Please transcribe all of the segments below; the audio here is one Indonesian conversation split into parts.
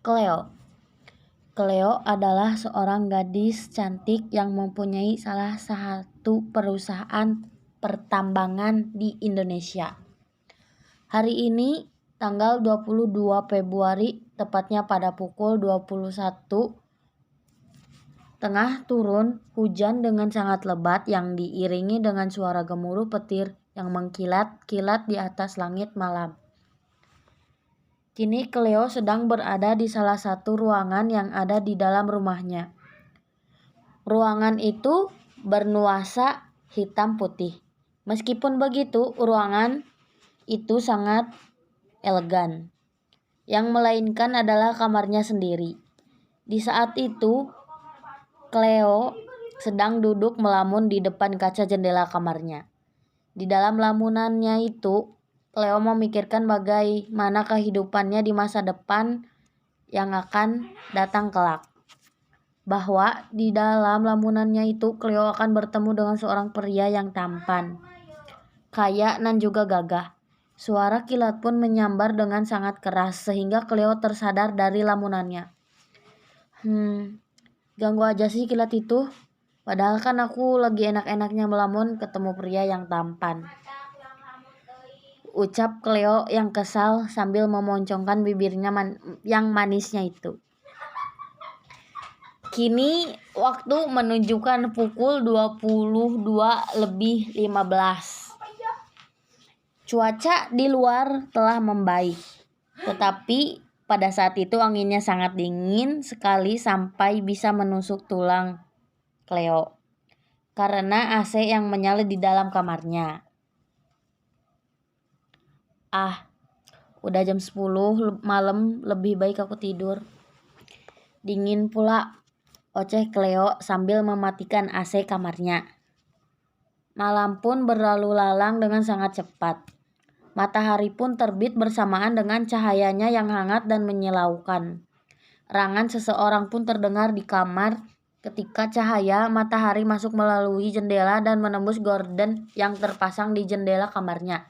Cleo. Cleo adalah seorang gadis cantik yang mempunyai salah satu perusahaan pertambangan di Indonesia. Hari ini, tanggal 22 Februari, tepatnya pada pukul 21, tengah turun hujan dengan sangat lebat yang diiringi dengan suara gemuruh petir yang mengkilat-kilat di atas langit malam. Kini Cleo sedang berada di salah satu ruangan yang ada di dalam rumahnya. Ruangan itu bernuansa hitam putih. Meskipun begitu, ruangan itu sangat elegan. Yang melainkan adalah kamarnya sendiri. Di saat itu, Cleo sedang duduk melamun di depan kaca jendela kamarnya. Di dalam lamunannya itu, Cleo memikirkan bagaimana kehidupannya di masa depan yang akan datang kelak. Bahwa di dalam lamunannya itu Cleo akan bertemu dengan seorang pria yang tampan, kaya dan juga gagah. Suara kilat pun menyambar dengan sangat keras sehingga Cleo tersadar dari lamunannya. Ganggu aja sih kilat itu. Padahal kan aku lagi enak-enaknya melamun ketemu pria yang tampan, ucap Cleo yang kesal sambil memoncongkan bibirnya yang manisnya itu. Kini waktu menunjukkan pukul 22:15. Cuaca di luar telah membaik, tetapi pada saat itu anginnya sangat dingin sekali sampai bisa menusuk tulang Cleo karena AC yang menyala di dalam kamarnya. Udah jam 10 malam, lebih baik aku tidur. Dingin pula, oceh Cleo sambil mematikan AC kamarnya. Malam pun berlalu lalang dengan sangat cepat. Matahari pun terbit bersamaan dengan cahayanya yang hangat dan menyilaukan. Rangan seseorang pun terdengar di kamar ketika cahaya matahari masuk melalui jendela dan menembus gorden yang terpasang di jendela kamarnya.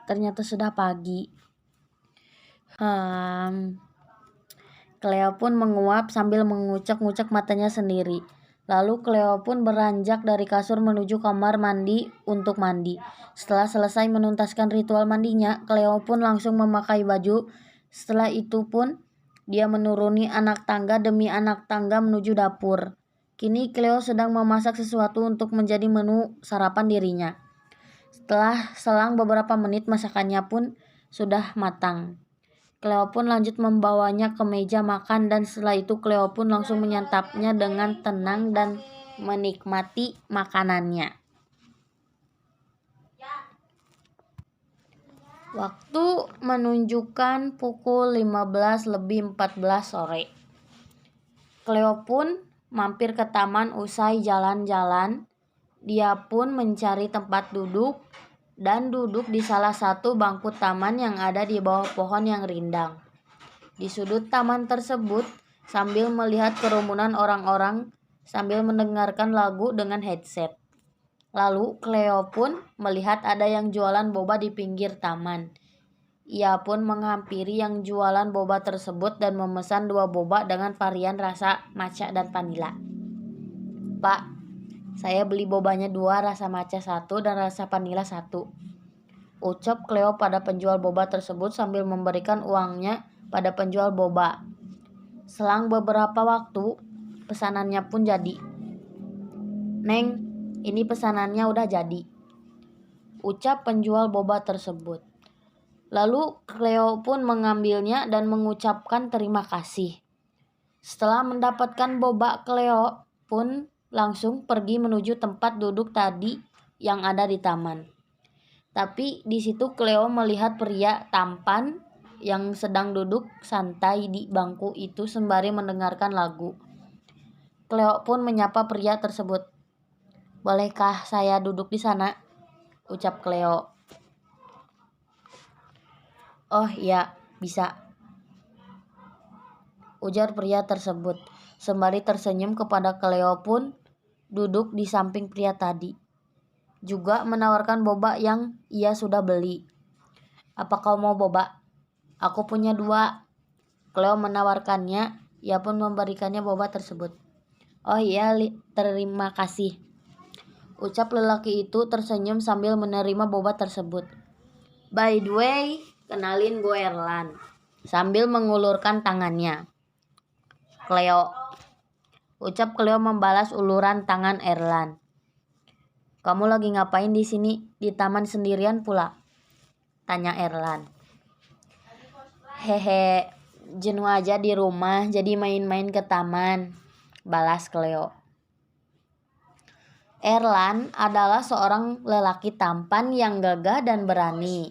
Ternyata sudah pagi. Cleo pun menguap sambil mengucek-ngucek matanya sendiri. Lalu Cleo pun beranjak dari kasur menuju kamar mandi untuk mandi. Setelah selesai menuntaskan ritual mandinya, Cleo pun langsung memakai baju. Setelah itu pun dia menuruni anak tangga demi anak tangga menuju dapur. Kini Cleo sedang memasak sesuatu untuk menjadi menu sarapan dirinya. Setelah selang beberapa menit masakannya pun sudah matang. Cleo pun lanjut membawanya ke meja makan dan setelah itu Cleo pun langsung menyantapnya dengan tenang dan menikmati makanannya. Waktu menunjukkan pukul 15:14 sore. Cleo pun mampir ke taman usai jalan-jalan. Dia pun mencari tempat duduk dan duduk di salah satu bangku taman yang ada di bawah pohon yang rindang. Di sudut taman tersebut, sambil melihat kerumunan orang-orang sambil mendengarkan lagu dengan headset. Lalu Cleo pun melihat ada yang jualan boba di pinggir taman. Ia pun menghampiri yang jualan boba tersebut dan memesan 2 boba dengan varian rasa matcha dan vanila. Pak, saya beli bobanya 2, rasa matcha 1 dan rasa vanila 1. Ucap Cleo pada penjual boba tersebut sambil memberikan uangnya pada penjual boba. Selang beberapa waktu, pesanannya pun jadi. Neng, ini pesanannya udah jadi, ucap penjual boba tersebut. Lalu Cleo pun mengambilnya dan mengucapkan terima kasih. Setelah mendapatkan boba, Cleo pun langsung pergi menuju tempat duduk tadi yang ada di taman. Tapi di situ Cleo melihat pria tampan yang sedang duduk santai di bangku itu sembari mendengarkan lagu. Cleo pun menyapa pria tersebut. Bolehkah saya duduk di sana? Ucap Cleo. Oh iya, bisa, ujar pria tersebut sembari tersenyum kepada Cleo pun duduk di samping pria tadi. Juga menawarkan boba yang ia sudah beli. Apa kau mau boba? Aku punya 2. Cleo menawarkannya. Ia pun memberikannya boba tersebut. Oh iya, terima kasih. Ucap lelaki itu tersenyum sambil menerima boba tersebut. By the way, kenalin gue Erlan. Sambil mengulurkan tangannya. Cleo. Ucap Cleo membalas uluran tangan Erlan. Kamu lagi ngapain di sini? Di taman sendirian pula? Tanya Erlan. Hehe, jenuh aja di rumah, jadi main-main ke taman. Balas Cleo. Erlan adalah seorang lelaki tampan yang gagah dan berani.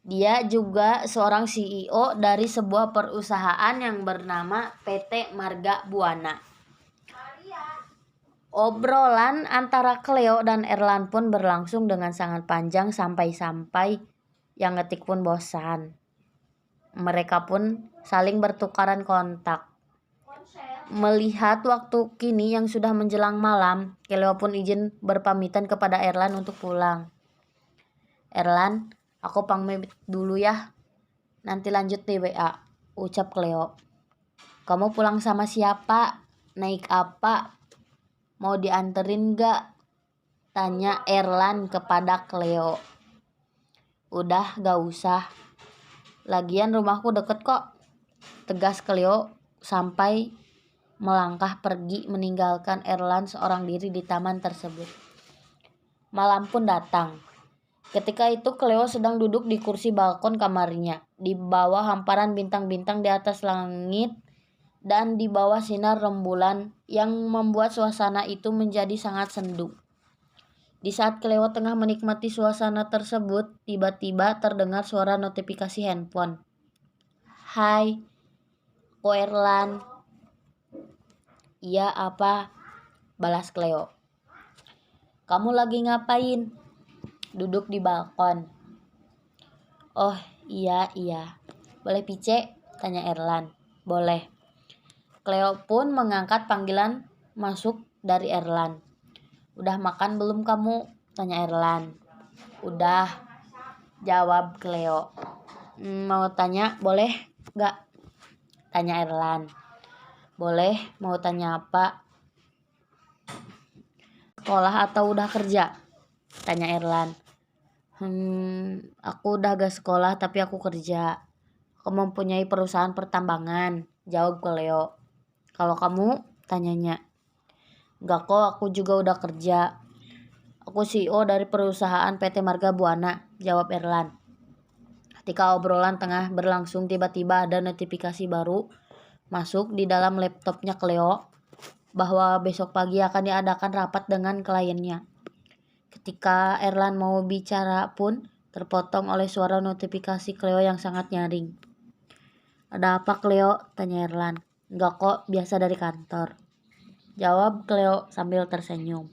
Dia juga seorang CEO dari sebuah perusahaan yang bernama PT Marga Buana. Obrolan antara Cleo dan Erlan pun berlangsung dengan sangat panjang sampai yang ngetik pun bosan. Mereka pun saling bertukaran kontak. Melihat waktu kini yang sudah menjelang malam, Cleo pun izin berpamitan kepada Erlan untuk pulang. Erlan, aku pamit dulu ya. Nanti lanjut di WA, ucap Cleo. Kamu pulang sama siapa? Naik apa? Mau dianterin gak? Tanya Erlan kepada Cleo. Udah, gak usah. Lagian rumahku deket kok. Tegas Cleo sampai melangkah pergi meninggalkan Erlan seorang diri di taman tersebut. Malam pun datang. Ketika itu Cleo sedang duduk di kursi balkon kamarnya. Di bawah hamparan bintang-bintang di atas langit dan di bawah sinar rembulan yang membuat suasana itu menjadi sangat sendu. Di saat Cleo tengah menikmati suasana tersebut, tiba-tiba terdengar suara notifikasi handphone. Hai, Ko Erlan. Iya apa? Balas Cleo. Kamu lagi ngapain? Duduk di balkon. Oh iya. Boleh pice? Tanya Erlan. Boleh. Cleo pun mengangkat panggilan masuk dari Erlan. Udah makan belum kamu? Tanya Erlan. Udah, jawab Cleo. Mau tanya boleh gak? Tanya Erlan. Boleh, mau tanya apa? Sekolah atau udah kerja? Tanya Erlan. Aku udah gak sekolah tapi aku kerja. Aku mempunyai perusahaan pertambangan, jawab Cleo. Kalau kamu? Tanyanya. Gak kok, aku juga udah kerja. Aku CEO dari perusahaan PT Marga Buana, jawab Erlan. Ketika obrolan tengah berlangsung, tiba-tiba ada notifikasi baru masuk di dalam laptopnya Cleo bahwa besok pagi akan diadakan rapat dengan kliennya. Ketika Erlan mau bicara pun terpotong oleh suara notifikasi Cleo yang sangat nyaring. Ada apa Cleo? Tanya Erlan. Enggak kok, biasa dari kantor, jawab Cleo sambil tersenyum.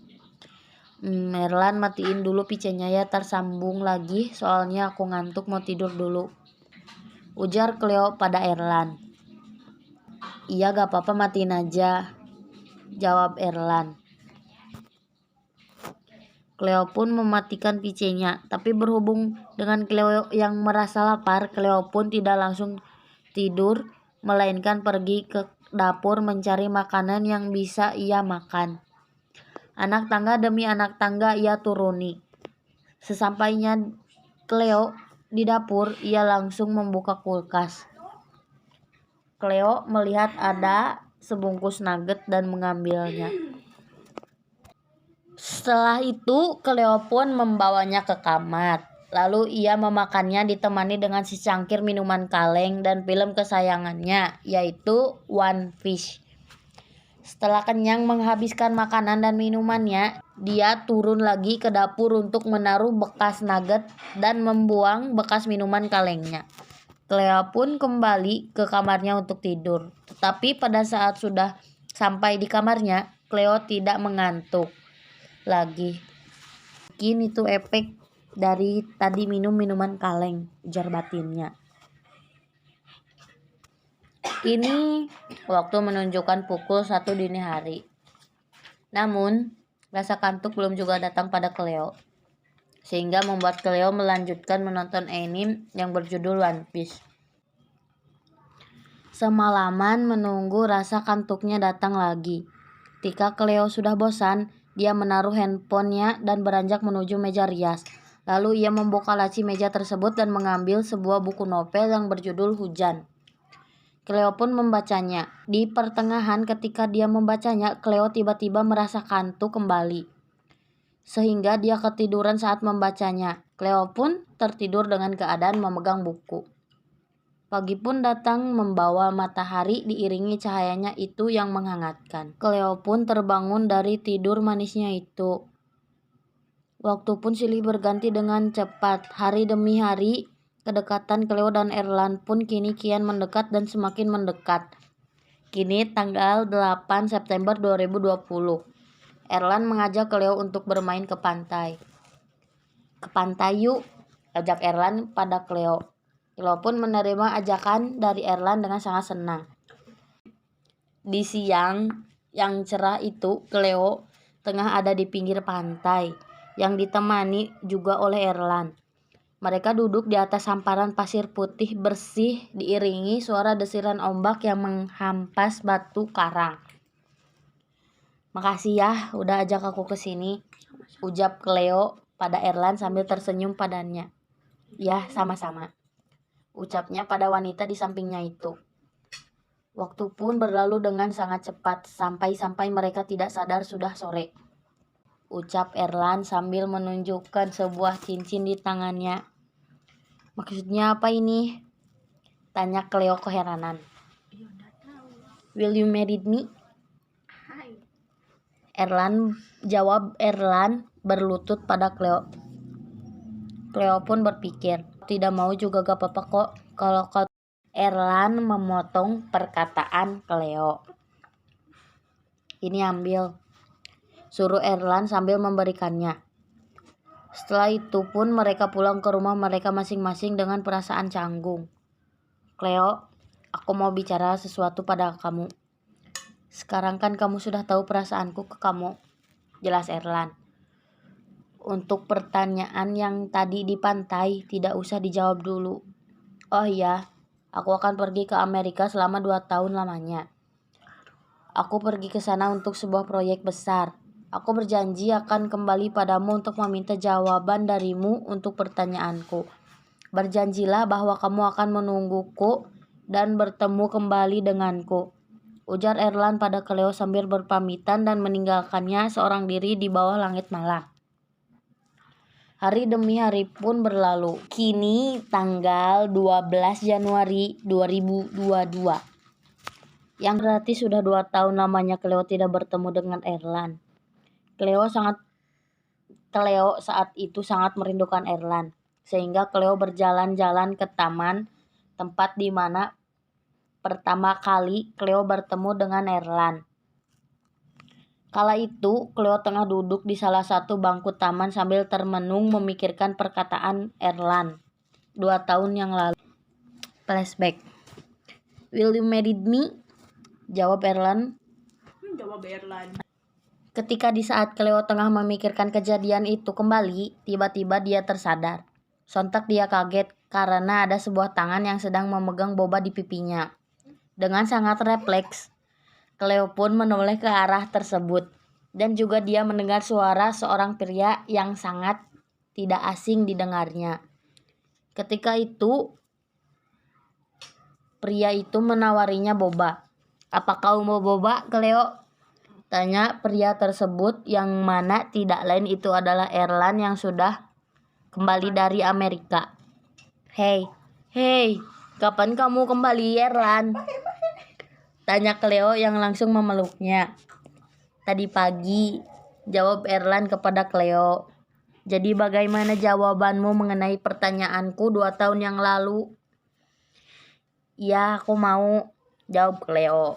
Erlan, matiin dulu PC-nya ya, tersambung lagi soalnya aku ngantuk mau tidur dulu, ujar Cleo pada Erlan. Iya gak apa-apa, matiin aja, jawab Erlan. Cleo pun mematikan PC-nya, tapi berhubung dengan Cleo yang merasa lapar, Cleo pun tidak langsung tidur, melainkan pergi ke dapur mencari makanan yang bisa ia makan. Anak tangga demi anak tangga ia turuni. Sesampainya Cleo di dapur, ia langsung membuka kulkas. Cleo melihat ada sebungkus nugget dan mengambilnya. Setelah itu Cleo pun membawanya ke kamar. Lalu ia memakannya ditemani dengan secangkir minuman kaleng dan film kesayangannya, yaitu One Piece. Setelah kenyang menghabiskan makanan dan minumannya, dia turun lagi ke dapur untuk menaruh bekas nugget dan membuang bekas minuman kalengnya. Cleo pun kembali ke kamarnya untuk tidur. Tetapi pada saat sudah sampai di kamarnya, Cleo tidak mengantuk lagi. Mungkin itu efek dari tadi minum minuman kaleng, ujar batinnya. Kini waktu menunjukkan pukul 1 dini hari. Namun rasa kantuk belum juga datang pada Cleo, sehingga membuat Cleo melanjutkan menonton anime yang berjudul One Piece. Semalaman menunggu rasa kantuknya datang lagi. Ketika Cleo sudah bosan, dia menaruh handphonenya dan beranjak menuju meja rias. Lalu ia membuka laci meja tersebut dan mengambil sebuah buku novel yang berjudul Hujan. Cleo pun membacanya. Di pertengahan ketika dia membacanya, Cleo tiba-tiba merasa kantuk kembali. Sehingga dia ketiduran saat membacanya. Cleo pun tertidur dengan keadaan memegang buku. Pagi pun datang membawa matahari diiringi cahayanya itu yang menghangatkan. Cleo pun terbangun dari tidur manisnya itu. Waktu pun silih berganti dengan cepat. Hari demi hari, kedekatan Cleo dan Erlan pun kini kian mendekat dan semakin mendekat. Kini tanggal 8 September 2020. Erlan mengajak Cleo untuk bermain ke pantai. Ke pantai yuk, ajak Erlan pada Cleo. Cleo pun menerima ajakan dari Erlan dengan sangat senang. Di siang yang cerah itu, Cleo tengah ada di pinggir pantai, yang ditemani juga oleh Erlan. Mereka duduk di atas hamparan pasir putih bersih diiringi suara desiran ombak yang menghampas batu karang. "Makasih ya udah ajak aku ke sini," ucap Cleo pada Erlan sambil tersenyum padanya. "Ya, sama-sama," ucapnya pada wanita di sampingnya itu. Waktu pun berlalu dengan sangat cepat, sampai mereka tidak sadar sudah sore. Ucap Erlan sambil menunjukkan sebuah cincin di tangannya. "Maksudnya apa ini?" tanya Cleo keheranan. "Will you marry me?" Jawab Erlan berlutut pada Cleo. Cleo pun berpikir, tidak mau juga gak apa-apa kok kalau kau. Erlan memotong perkataan Cleo. "Ini ambil," suruh Erlan sambil memberikannya. Setelah itu pun mereka pulang ke rumah mereka masing-masing dengan perasaan canggung. "Cleo, aku mau bicara sesuatu pada kamu. Sekarang kan kamu sudah tahu perasaanku ke kamu," jelas Erlan. "Untuk pertanyaan yang tadi di pantai, tidak usah dijawab dulu. Oh iya, aku akan pergi ke Amerika selama 2 tahun lamanya. Aku pergi ke sana untuk sebuah proyek besar. Aku berjanji akan kembali padamu untuk meminta jawaban darimu untuk pertanyaanku. Berjanjilah bahwa kamu akan menungguku dan bertemu kembali denganku," ujar Erlan pada Cleo sambil berpamitan dan meninggalkannya seorang diri di bawah langit malam. Hari demi hari pun berlalu. Kini tanggal 12 Januari 2022. Yang berarti sudah 2 tahun lamanya Cleo tidak bertemu dengan Erlan. Cleo saat itu sangat merindukan Erlan. Sehingga Cleo berjalan-jalan ke taman, tempat di mana pertama kali Cleo bertemu dengan Erlan. Kala itu, Cleo tengah duduk di salah satu bangku taman sambil termenung memikirkan perkataan Erlan 2 tahun yang lalu. Flashback. "Will you marry me?" Jawab Erlan. Ketika di saat Cleo tengah memikirkan kejadian itu kembali, tiba-tiba dia tersadar. Sontak dia kaget karena ada sebuah tangan yang sedang memegang boba di pipinya. Dengan sangat refleks, Cleo pun menoleh ke arah tersebut, dan juga dia mendengar suara seorang pria yang sangat tidak asing didengarnya. Ketika itu, pria itu menawarinya boba. "Apa kau mau boba, Cleo?" tanya pria tersebut, yang mana tidak lain itu adalah Erlan yang sudah kembali dari Amerika. Hei, kapan kamu kembali, Erlan?" tanya Cleo yang langsung memeluknya. "Tadi pagi," jawab Erlan kepada Cleo. "Jadi bagaimana jawabanmu mengenai pertanyaanku 2 tahun yang lalu?" "Ya, aku mau," jawab Cleo.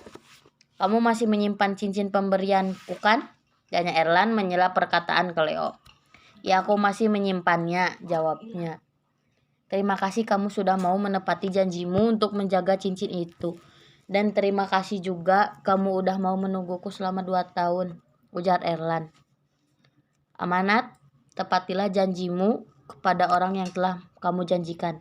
"Kamu masih menyimpan cincin pemberianku kan?" tanya Erlan menyela perkataan Cleo. "Ya, aku masih menyimpannya," jawabnya. "Terima kasih kamu sudah mau menepati janjimu untuk menjaga cincin itu. Dan terima kasih juga kamu udah mau menungguku selama 2 tahun, ujar Erlan. "Amanat, tepatilah janjimu kepada orang yang telah kamu janjikan,"